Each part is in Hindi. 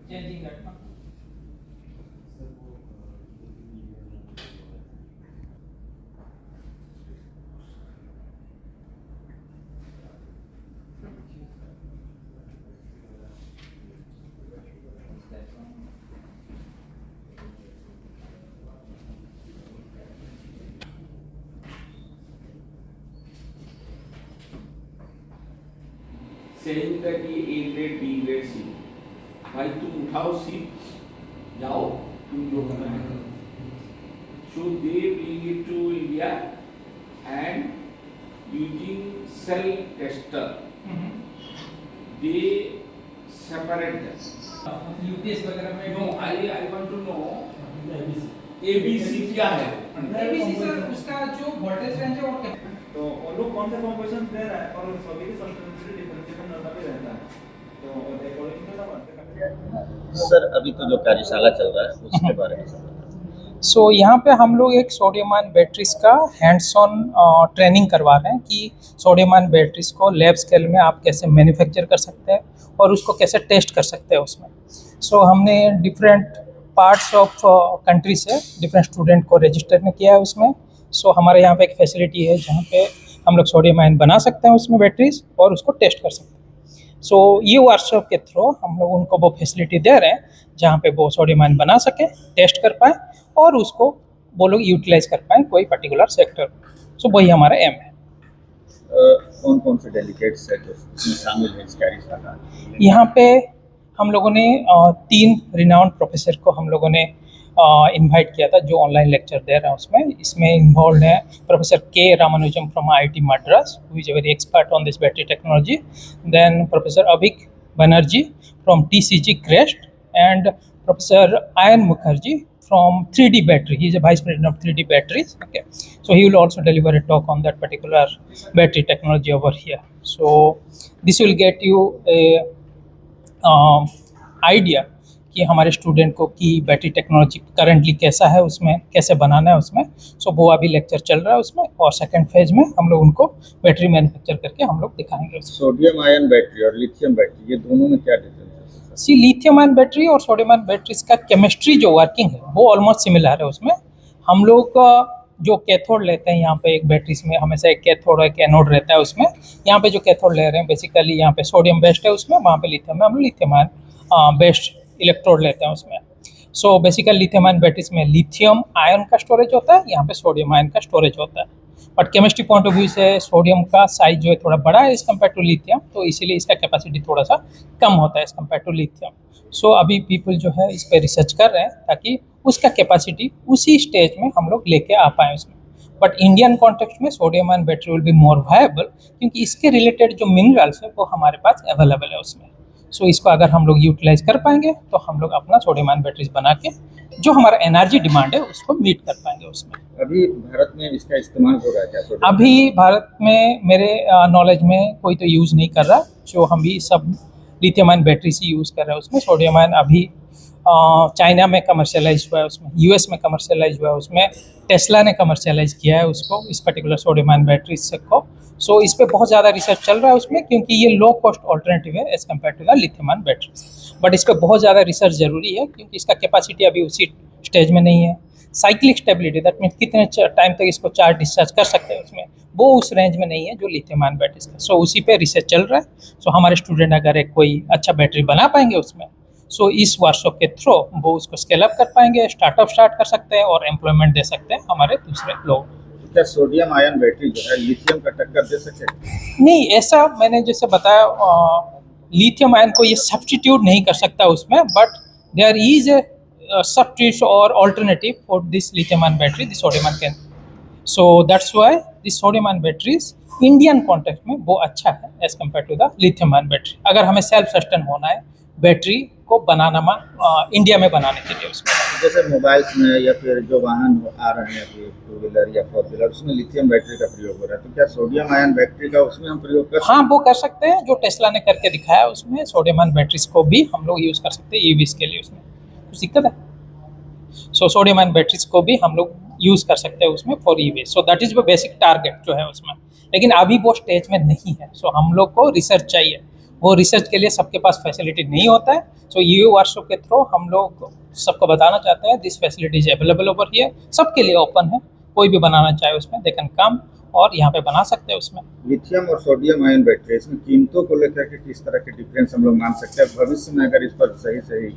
Changing that. saying that ये A grade B grade C भाई तुम उठाओ सीट जाओ तुम जो करना है करो। So they bring it to India and using cell tester they separate them। UPS वगैरह में No, I want to know ABC क्या है? एबीसी सर उसका जो वोल्टेज रेंज है वो क्या तो वो लोग कौन सा कंपोजिशन दे रहा है और सभी की सब्सटेंशियल डिफरेंशिएशन नोटा पे रहता है। तो अकॉर्डिंग टू द सर अभी तो जो कार्यशाला चल रहा है उसके बारे में सो यहाँ पे हम लोग एक सोडियम आयन बैटरीज का हैंड्स ऑन ट्रेनिंग करवा रहे हैं कि सोडियम आयन बैटरीज को लैब स्केल में आप कैसे मैन्युफैक्चर कर सकते हैं और उसको कैसे टेस्ट कर सकते हैं उसमें। सो हमने डिफरेंट पार्ट्स ऑफ कंट्री से डिफरेंट स्टूडेंट को रजिस्टर में किया है उसमें। सो हमारे यहाँ पे एक फैसिलिटी है जहाँ पे हम लोग सोडियम आयन बना सकते हैं उसमें बैटरीज और उसको टेस्ट कर सकते हैं। सो ये वर्कशॉप के थ्रू हम लोग उनको वो फैसिलिटी दे रहे हैं जहाँ पे वो सोडियम आयन बना सकें, टेस्ट कर पाएँ और उसको वो लोग यूटिलाइज कर पाएँ कोई पर्टिकुलर सेक्टर। सो वही हमारा एम है। कौन कौन से डेलीगेट्स है जो शामिल है इस कार्यशाला? यहाँ पे हम लोगों ने 3 रिनाउंड प्रोफेसर को हम लोगों ने इनवाइट किया था जो ऑनलाइन लेक्चर दे रहे हैं उसमें। इसमें इन्वॉल्व है professor K Ramanujam from IIT Madras who is a very expert on this battery technology, then professor Abhik Banerjee from TCG Crest and professor Ayan Mukherjee from 3D battery. He is a vice president of 3D batteries. Okay, so he will also deliver a talk on that particular battery technology over here. So this will get you a idea कि हमारे स्टूडेंट को कि बैटरी टेक्नोलॉजी करंटली कैसा है उसमें, कैसे बनाना है उसमें। सो वो अभी लेक्चर चल रहा है उसमें और सेकंड फेज में हम लोग उनको बैटरी मैन्युफैक्चर करके हम लोग दिखाएंगे। सोडियम आयन बैटरी और लिथियम बैटरी ये दोनों में क्या डिफरेंस है? सी लिथियम आयन बैटरी और सोडियम आयन बैटरीज का केमिस्ट्री जो वर्किंग है वो ऑलमोस्ट सिमिलर है उसमें। हम लोग जो कैथोड लेते हैं यहाँ पे एक बैटरीज में हमेशा एक कैथोड और एक एनोड रहता है उसमें। यहाँ पे जो कैथोड ले रहे हैं बेसिकली यहाँ पे सोडियम बेस्ड है उसमें, वहाँ पे लिथियम में हम लिथियम आयन बेस्ड इलेक्ट्रोड लेते हैं उसमें। So basically lithium ion batteries में लिथियम आयन का स्टोरेज होता है, यहाँ पे सोडियम आयन का स्टोरेज होता है। But chemistry point of view से सोडियम का साइज जो है थोड़ा बड़ा है एज़ कम्पेयर टू लिथियम, तो इसीलिए इसका कैपेसिटी थोड़ा सा कम होता है एज़ कम्पेयर टू लिथियम। सो अभी पीपल जो है इस पर रिसर्च कर रहे हैं ताकि उसका कैपेसिटी उसी स्टेज में हम लोग लेके आ पाएँ उसमें। बट इंडियन कॉन्टेक्स्ट में sodium ion battery will be more viable क्योंकि इसके रिलेटेड जो मिनरल्स है वो हमारे पास अवेलेबल है उसमें। सो इसको अगर हम लोग यूटिलाइज कर पाएंगे तो हम लोग अपना सोडियम आयन बैटरीज बना के जो हमारा एनर्जी डिमांड है उसको मीट कर पाएंगे उसमें। अभी भारत में इसका इस्तेमाल हो रहा है क्या सोडियम? अभी भारत में मेरे नॉलेज में कोई तो यूज़ नहीं कर रहा, जो हम भी सब लिथियम आयन बैटरी से यूज़ कर रहे हैं उसमें। सोडियम आयन अभी चाइना में कमर्शियलाइज हुआ है उसमें, US में कमर्शियलाइज हुआ है उसमें, टेस्ला ने कमर्शियलाइज किया है उसको, इस पर्टिकुलर सोडियम आयन बैटरीज को। सो इस पे बहुत ज़्यादा रिसर्च चल रहा है उसमें क्योंकि ये लो कॉस्ट ऑल्टरनेटिव है as compare to the lithium ion batteries. But इस पर बहुत ज़्यादा रिसर्च ज़रूरी है क्योंकि इसका कैपेसिटी अभी उसी स्टेज में नहीं है। साइक्लिक स्टेबिलिटी दैट मीन्स कितने टाइम तक इसको चार्ज डिस्चार्ज कर सकते हैं उसमें, वो उस रेंज में नहीं है जो लिथियम आयन बैटरीज का। सो उसी पे रिसर्च चल रहा है। सो हमारे स्टूडेंट अगर एक कोई अच्छा बैटरी बना पाएंगे उसमें, सो इस वर्कशॉप के थ्रू वो उसको स्केल अप कर पाएंगे, स्टार्टअप स्टार्ट कर सकते हैं और एम्प्लॉयमेंट दे सकते हैं हमारे दूसरे लोग। क्या सोडियम आयन बैटरी जो है लिथियम का टक्कर दे सकते हैं? नहीं, ऐसा मैंने जैसे बताया लिथियम आयन को ये सब्स्टिट्यूट नहीं कर सकता उसमें, but there is a substitute or alternative for this lithium ion battery, the sodium ion can. So that's why the sodium ion batteries Indian context में वो अच्छा है as compare to the lithium ion battery. अगर हमें सेल्फ सस्टेन होना है बैटरी को बनाना इंडिया में बनाने के लिए उसमें। जैसे मोबाइल्स में या फिर जो वाहन आ रहे हैं अभी 2 व्हीलर या 4 व्हीलर उसमें लिथियम बैटरी का प्रयोग हो रहा है, तो क्या सोडियम आयन बैटरी का उसमें हम प्रयोग कर सकते हैं? हाँ, वो कर सकते हैं। जो टेस्ला ने करके दिखाया उसमें सोडियम आयन बैटरीज को भी हम लोग यूज़ कर सकते हैं ईवीज के लिए उसमें, कुछ दिक्कत है? सो सोडियम आयन बैटरीज को भी हम लोग यूज़ कर सकते हैं उसमें for EV. So that is the basic target जो है उसमें, लेकिन अभी वो स्टेज में नहीं है। सो हम लोग को रिसर्च चाहिए वो रिसर्च के लिए सबके पास फैसिलिटी नहीं होता है। सो ये वर्कशॉप के थ्रू हम लोग सबको बताना चाहते हैं this facility is available over here, सबके लिए ओपन है, कोई भी बनाना चाहे उसमें दे कैन कम और यहाँ पे बना सकते हैं उसमें। लिथियम और सोडियम आयन बैटरी, इसमें कीमतों को लेकर के किस तरह के डिफरेंस हम लोग मान सकते हैं भविष्य में, अगर इस पर सही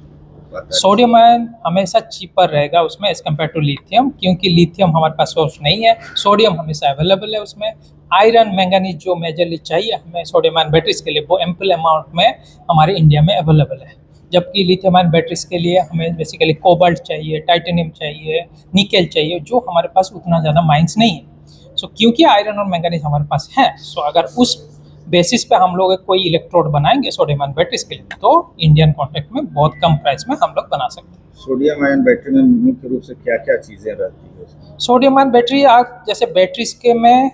बात है? सोडियम आयन हमेशा चीपर रहेगा उसमें एज कम्पेयर टू लिथियम, क्योंकि लिथियम हमारे पास सोर्स नहीं है, सोडियम हमेशा अवेलेबल है उसमें। आयरन मैंगनीज जो मेजरली चाहिए हमें सोडियम आयन बैटरीज के लिए वो एम्पल अमाउंट में हमारे इंडिया में अवेलेबल है, जबकि लिथियम आयन बैटरीज के लिए हमें बेसिकली कोबाल्ट चाहिए, टाइटेनियम चाहिए, निकेल चाहिए, जो हमारे पास उतना ज़्यादा माइंस नहीं है। सो क्योंकि आयरन और मैंगनीज हमारे पास है, सो अगर उस बेसिस पे हम लोग कोई इलेक्ट्रोड बनाएंगे सोडियम आयन बैटरीज के लिए तो इंडियन कॉन्टेक्ट में बहुत कम प्राइस में हम लोग बना सकते हैं। सोडियम आयन बैटरी में मुख्य रूप से क्या क्या चीज़ें रहती है उसमें? सोडियम आयन बैटरी आप जैसे बैटरीज के में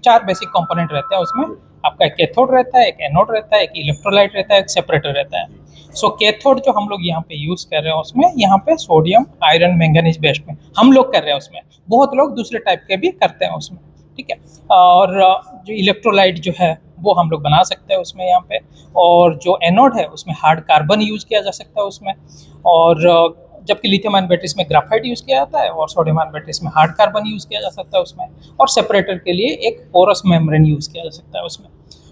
चार बेसिक कंपोनेंट रहते हैं उसमें। आपका एक कैथोड रहता है, एक एनोड रहता है, एक इलेक्ट्रोलाइट रहता है, एक सेपरेटर रहता है। सो कैथोड जो हम लोग यहाँ पे यूज कर रहे हैं उसमें यहाँ पे सोडियम आयरन मैंगनीज बेस्ड में हम लोग कर रहे हैं उसमें, बहुत लोग दूसरे टाइप के भी करते हैं उसमें, ठीक है। और जो इलेक्ट्रोलाइट जो है वो हम लोग बना सकते हैं उसमें यहाँ पे, और जो एनोड है उसमें हार्ड कार्बन यूज किया जा सकता है उसमें, और जबकि लिथियम आयन बैटरीज में ग्राफाइट यूज किया जाता है और सोडियम आयन बैटरीज में हार्ड कार्बन यूज किया जा सकता है उसमें, और सेपरेटर के लिए एक पोरस मेम्ब्रेन यूज किया जा सकता है उसमें।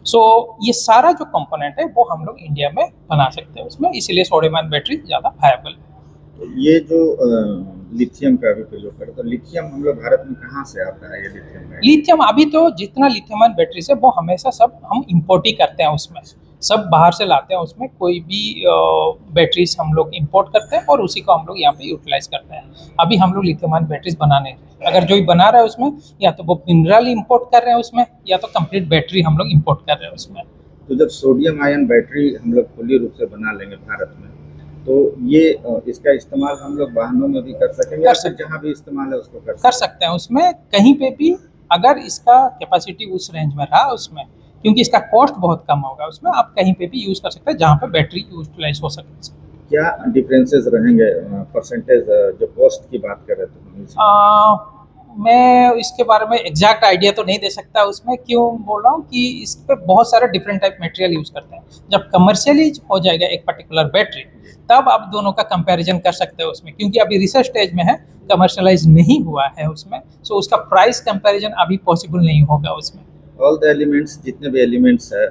सो ये सारा जो कंपोनेंट है वो हम लोग इंडिया में बना सकते हैं उसमें, इसीलिए सोडियम आयन बैटरी ज़्यादा वायबल है। तो ये जो लिथियम का भी प्रयोग करें तो लिथियम हम लोग भारत में कहाँ से आता है? ये लिथियम अभी तो जितना लिथियम आयन बैटरी है वो हमेशा सब हम इंपोर्ट ही करते हैं उसमें, सब बाहर से लाते हैं उसमें, कोई भी बैटरीज हम लोग इंपोर्ट करते हैं और उसी को हम लोग यहाँ पे यूटिलाइज करते हैं। अभी हम लोग लिथियम आयन बैटरीज बनाने, अगर जो भी बना रहा है उसमें या तो वो मिनरल इंपोर्ट कर रहे हैं उसमें या तो कंप्लीट बैटरी हम लोग इंपोर्ट कर रहे हैं उसमें। तो जब सोडियम आयन बैटरी हम लोग खुली रूप से बना लेंगे भारत में तो ये इसका इस्तेमाल हम लोग वाहनों में भी कर सकेंगे, या फिर जहाँ भी इस्तेमाल है उसको कर सकते हैं उसमें, कहीं पे भी अगर इसका कैपेसिटी उस रेंज में रहा उसमें, क्योंकि इसका कॉस्ट बहुत कम होगा उसमें, आप कहीं पे भी यूज़ कर सकते हैं जहाँ पे बैटरी यूटिलाइज हो सके। क्या डिफरेंसेस रहेंगे परसेंटेज जो कॉस्ट की बात करें तो? मैं इसके बारे में एग्जैक्ट आइडिया तो नहीं दे सकता उसमें, क्यों बोल रहा हूँ कि इस पे बहुत सारे डिफरेंट टाइप मटेरियल यूज़ करते हैं। जब कमर्शियली हो जाएगा एक पर्टिकुलर बैटरी तब आप दोनों का कंपैरिजन कर सकते हो उसमें, क्योंकि अभी रिसर्च स्टेज में है, कमर्शलाइज नहीं हुआ है उसमें, सो उसका प्राइस कंपैरिजन अभी पॉसिबल नहीं होगा उसमें। ऑल द एलिमेंट्स, जितने भी एलिमेंट्स है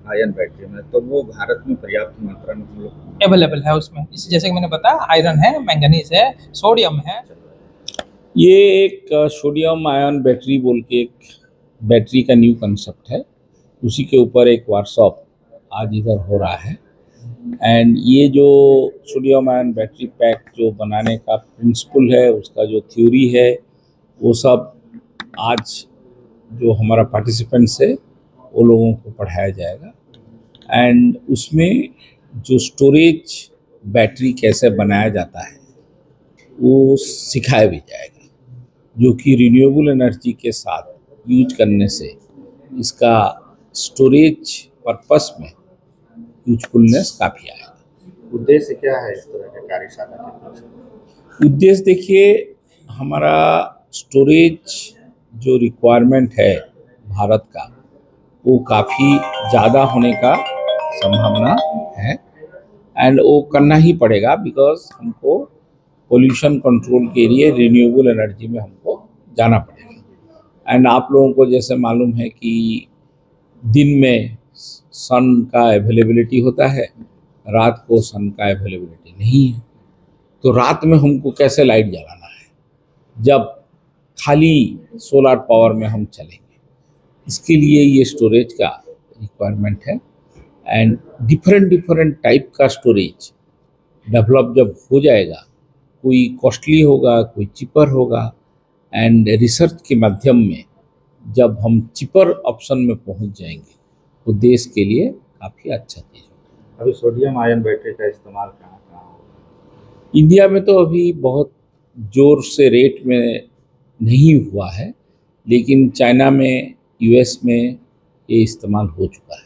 आयन बैटरी में, तो वो भारत में पर्याप्त मात्रा में हम लोग अवेलेबल है उसमें। जैसे कि मैंने बताया आयरन है, मैंगनीज है, सोडियम है। ये एक सोडियम आयन बैटरी बोल के एक बैटरी का न्यू कंसेप्ट है, उसी के ऊपर एक वर्कशॉप आज इधर हो रहा है। एंड ये जो सोडियम आयन बैटरी पैक जो बनाने का प्रिंसिपल है, उसका जो थ्योरी है, वो सब आज जो हमारा पार्टिसिपेंट्स है वो लोगों को पढ़ाया जाएगा। एंड उसमें जो स्टोरेज बैटरी कैसे बनाया जाता है वो सिखाया भी जाएगा, जो कि रिन्यूएबल एनर्जी के साथ यूज करने से इसका स्टोरेज पर्पस में यूजफुलनेस काफ़ी आएगा। उद्देश्य क्या है इस तरह के कार्यशाला के? उद्देश्य देखिए, हमारा स्टोरेज जो रिक्वायरमेंट है भारत का वो काफ़ी ज़्यादा होने का संभावना है, एंड वो करना ही पड़ेगा बिकॉज हमको पोल्यूशन कंट्रोल के लिए रिन्यूएबल एनर्जी में हमको जाना पड़ेगा। एंड आप लोगों को जैसे मालूम है कि दिन में सन का अवेलेबिलिटी होता है, रात को सन का अवेलेबिलिटी नहीं है, तो रात में हमको कैसे लाइट जलाना है जब खाली सोलर पावर में हम चलेंगे। इसके लिए ये स्टोरेज का रिक्वायरमेंट है, एंड डिफरेंट टाइप का स्टोरेज डेवलप जब हो जाएगा, कोई कॉस्टली होगा, कोई चिपर होगा, एंड रिसर्च के माध्यम में जब हम चिपर ऑप्शन में पहुंच जाएंगे तो देश के लिए काफ़ी अच्छा चीज़ होगा। अभी सोडियम आयन बैटरी का इस्तेमाल कहाँ होगा? इंडिया में तो अभी बहुत जोर से रेट में नहीं हुआ है, लेकिन चाइना में, यूएस में ये इस्तेमाल हो चुका है।